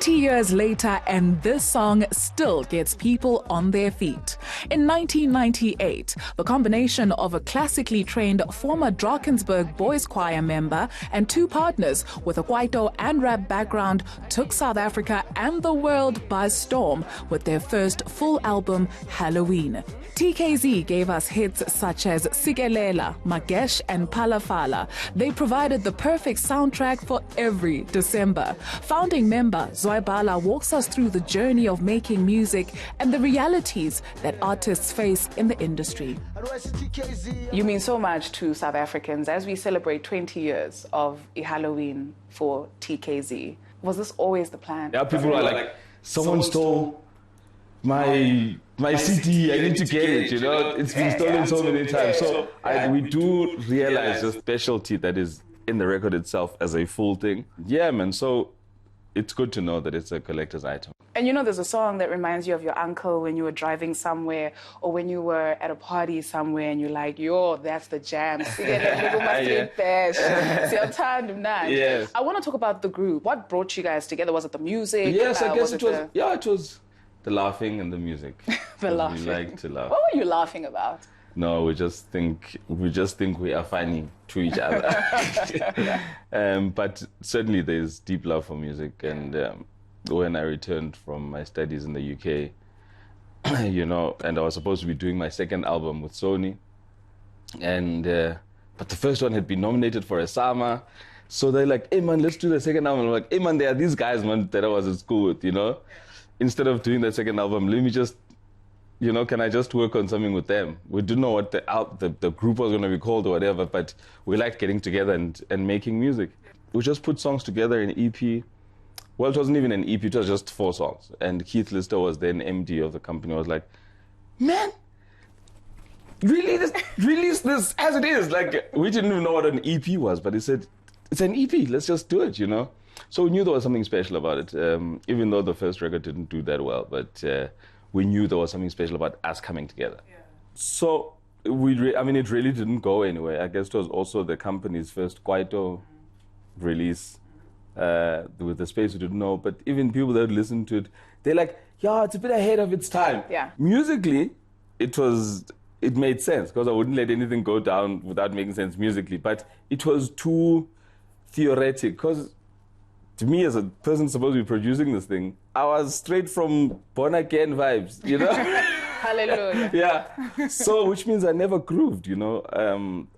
20 years later, and this song still gets people on their feet. In 1998, the combination of a classically trained former Drakensberg Boys Choir member and two partners with a Kwaito and rap background took South Africa and the world by storm with their first full album, Halloween. TKZee gave us hits such as Sikelela, Magesh and Palafala. They provided the perfect soundtrack for every December. Founding member Zwai Bala walks us through the journey of making music and the realities that artists face in the industry. You mean so much to South Africans as we celebrate 20 years of Halloween for TKZee. Was this always the plan? Yeah, people are like, someone stole my CD, I need to get it, you know, it's been stolen so many times. So we do realize the specialty that is in the record itself as a full thing. Yeah, man, so it's good to know that it's a collector's item. And you know, there's a song that reminds you of your uncle when you were driving somewhere or when you were at a party somewhere and you're like, yo, that's the jam. Yes. I want to talk about the group. What brought you guys together? Was it the music? Yes, I guess it was. Yeah, it was the laughing and the music. The laughing. We like to laugh. What were you laughing about? No, we just think we are funny to each other. But certainly there's deep love for music. And when I returned from my studies in the UK, you know, and I was supposed to be doing my second album with Sony, and but the first one had been nominated for a SAMA. So they're like, hey man, let's do the second album. I'm like, hey man, there are these guys, man, that I was at school with, you know. Instead of doing the second album, let me just, you know, can I just work on something with them? We didn't know what the group was going to be called or whatever, but we liked getting together and making music. We just put songs together in an EP. Well, it wasn't even an EP, it was just 4 songs. And Keith Lister was then MD of the company, was like, man, release this as it is. Like, we didn't even know what an EP was, but he said, it's an EP, let's just do it, you know? So we knew there was something special about it, even though the first record didn't do that well, but we knew there was something special about us coming together. Yeah. So it really didn't go anywhere. I guess it was also the company's first Kwaito release with the space we didn't know, but even people that listened to it, they're like, yeah, it's a bit ahead of its time. Yeah. Musically, it made sense, because I wouldn't let anything go down without making sense musically, but it was too theoretic, because to me, as a person supposed to be producing this thing, I was straight from Born Again vibes, you know? Hallelujah. Yeah. So, which means I never grooved, you know?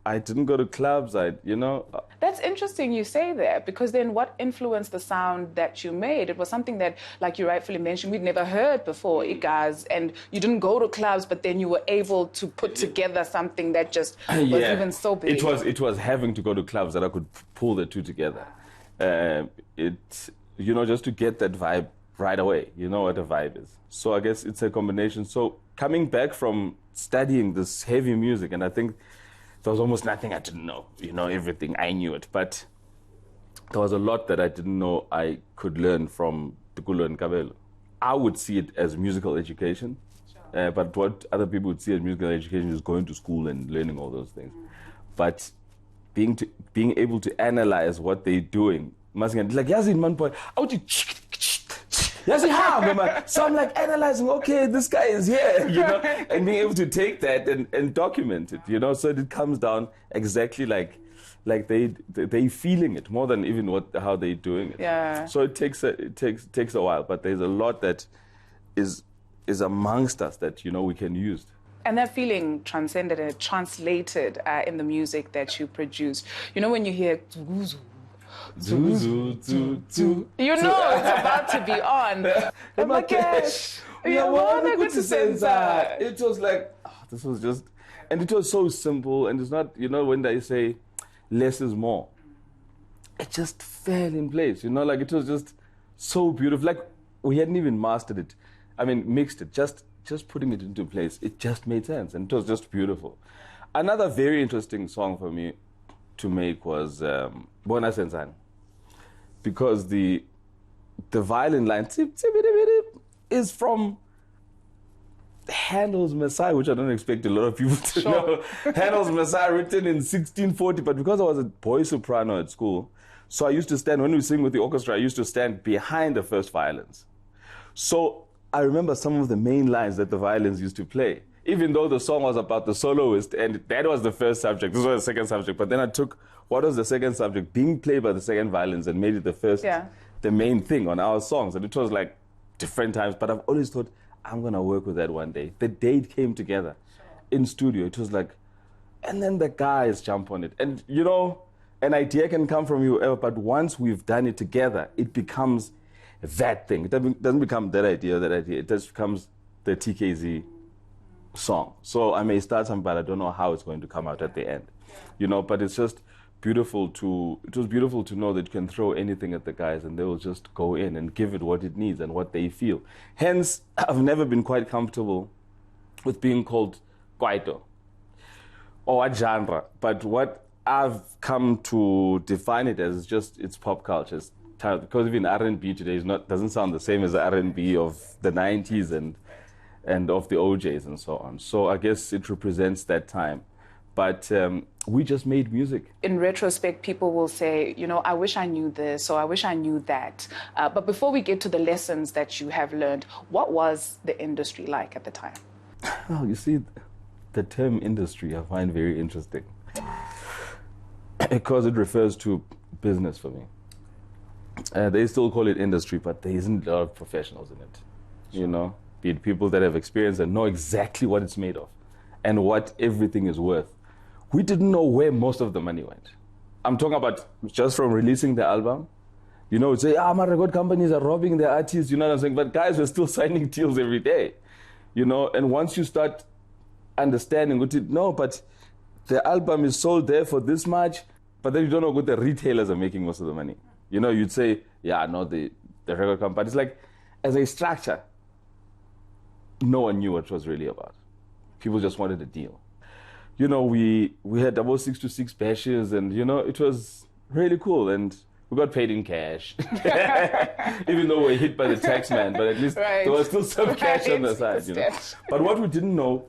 I didn't go to clubs, you know? That's interesting you say that, because then what influenced the sound that you made? It was something that, like you rightfully mentioned, we'd never heard before, guys, and you didn't go to clubs, but then you were able to put together something that just was even so big. It was having to go to clubs that I could pull the two together. You know, just to get that vibe right away, you know what a vibe is. So I guess it's a combination. So coming back from studying this heavy music, and I think there was almost nothing I didn't know, you know, everything, I knew it, but there was a lot that I didn't know I could learn from Tukulo and Kabelo. I would see it as musical education, but what other people would see as musical education is going to school and learning all those things. But being able to analyze what they're doing, like, yazi man boy, yazi how, so I'm like analyzing, okay, this guy is here, you know, and being able to take that and document it, you know, so it comes down exactly like they feeling it more than even how they're doing it. Yeah. So it takes a while, but there's a lot that is amongst us that, you know, we can use. And that feeling transcended and translated in the music that you produce. You know, when you hear Zuzu, you know it's about to be on. It was like, this was just, and it was so simple, and it's not, you know, when they say less is more, it just fell in place, you know, like it was just so beautiful. Like we hadn't even mastered it. I mean, mixed it, just putting it into place, it just made sense, and it was just beautiful. Another very interesting song for me to make was Bona Sensani, because the violin line is from Handel's Messiah, which I don't expect a lot of people to know. Handel's Messiah, written in 1640, but because I was a boy soprano at school, So I used to stand, when we sing with the orchestra, I used to stand behind the first violins. So I remember some of the main lines that the violins used to play, even though the song was about the soloist, and that was the first subject, this was the second subject, but then I took what was the second subject being played by the second violins and made it the first, the main thing on our songs. And it was like different times, but I've always thought, I'm going to work with that one day. The day it came together in studio, it was like, and then the guys jump on it. And you know, an idea can come from whoever, but once we've done it together, it becomes that thing. It doesn't become that idea. It just becomes the TKZee song. So I may start something, but I don't know how it's going to come out at the end. You know, but it's just beautiful it was beautiful to know that you can throw anything at the guys and they will just go in and give it what it needs and what they feel. Hence, I've never been quite comfortable with being called kwaito or a genre. But what I've come to define it as is just it's pop culture. Because even R&B today doesn't sound the same as the R&B of the 90s and of the OJs and so on. So I guess it represents that time. But we just made music. In retrospect, people will say, you know, I wish I knew this or I wish I knew that. But before we get to the lessons that you have learned, what was the industry like at the time? Well, you see, the term industry I find very interesting because it refers to business for me. They still call it industry, but there isn't a lot of professionals in it. You know, be it people that have experience and know exactly what it's made of and what everything is worth. We didn't know where most of the money went. I'm talking about just from releasing the album. You know, say, my record companies are robbing their artists, you know what I'm saying? But guys, we're still signing deals every day. You know, and once you start understanding, no, but the album is sold there for this much, but then you don't know what the retailers are making most of the money. You know, you'd say, the record company. It's like, as a structure, no one knew what it was really about. People just wanted a deal. You know, we had 666 bashes, and, you know, it was really cool. And we got paid in cash. Even though we were hit by the tax man, but at least there was still some cash on the side, you know. But what we didn't know,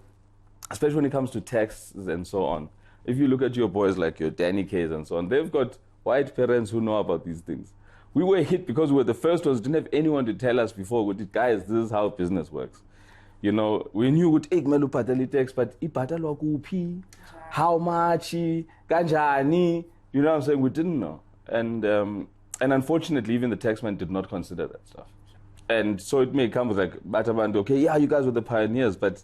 especially when it comes to taxes and so on, if you look at your boys like your Danny K's and so on, they've got white parents who know about these things. We were hit because we were the first ones, didn't have anyone to tell us before, guys, this is how business works. You know, we knew what kumele ubhadale tax, but ibhadalwa kuphi, how much, kanjani, you know what I'm saying? We didn't know. And unfortunately, even the taxman did not consider that stuff. And so it may come with like, Bataband, okay, you guys were the pioneers, but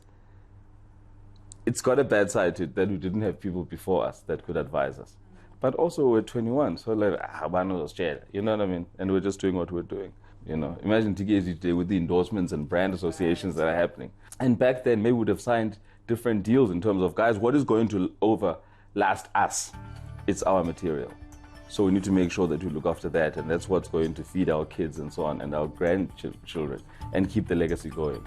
it's got a bad side to it that we didn't have people before us that could advise us. But also we're 21, so like, you know what I mean? And we're just doing what we're doing. You know, imagine TKZee today with the endorsements and brand associations that are happening. And back then, maybe we would have signed different deals in terms of, guys, what is going to overlast us? It's our material. So we need to make sure that we look after that, and that's what's going to feed our kids and so on, and our grandchildren, and keep the legacy going.